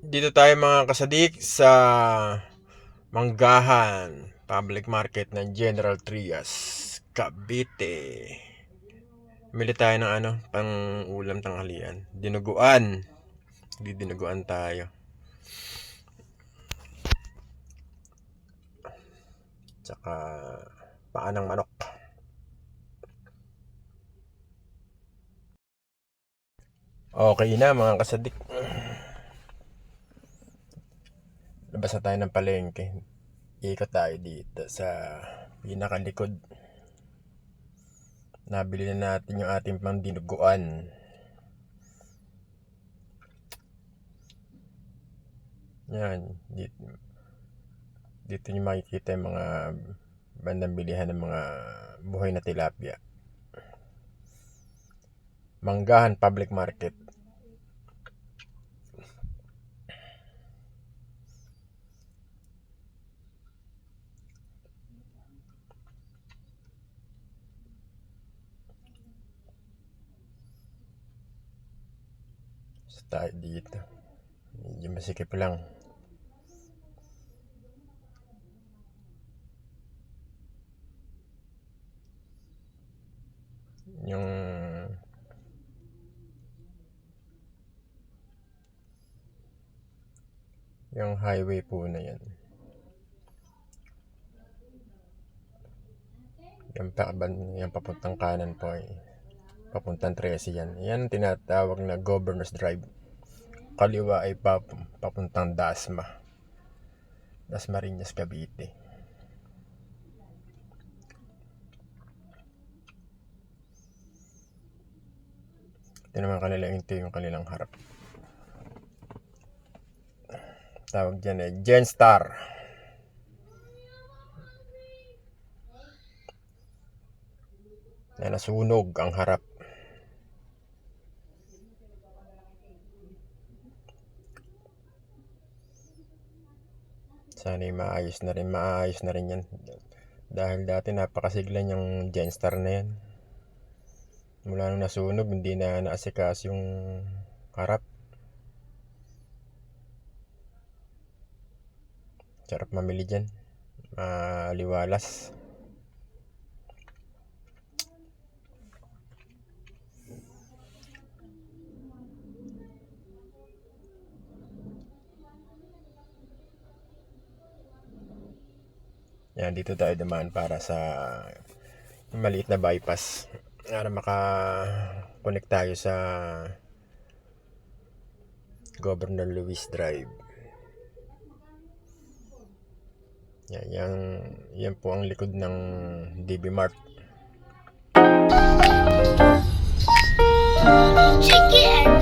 Dito tayo mga kasadik sa Manggahan Public Market ng General Trias, Cavite. Mili tayo ng pang ulam tanghalian. Dinuguan. Dinuguan tayo. Tsaka paa ng manok. Okay na mga kasadik. Labas na tayo ng palengke. Ikot tayo dito sa pinakalikod. Nabili na natin yung ating pang dinuguan. Yan. Dito nyo makikita yung mga bandang bilihan ng mga buhay na tilapia. Manggahan Public Market. So, tayo dito. Medyo masikip lang. Yung highway po na yan. Yung papuntang kanan po ay papuntang 13 yan. Yan tinatawag na Governor's Drive. Kaliwa ay papuntang Dasmariñas, Cavite. Ito naman yung kanilang harap. Tawag dyan ay Genstar. Na nasunog ang harap. Sana maayos na rin yan. Dahil dati napakasiglan yung Genstar na yan. Mula nung nasunog, hindi na naasikas yung harap. Sarap mamili dyan. Maliwalas. Yan, dito tayo dumaan para sa maliit na bypass. Para maka-connect tayo sa Governor Luis Drive. Yan po ang likod ng DB Mart. Chicken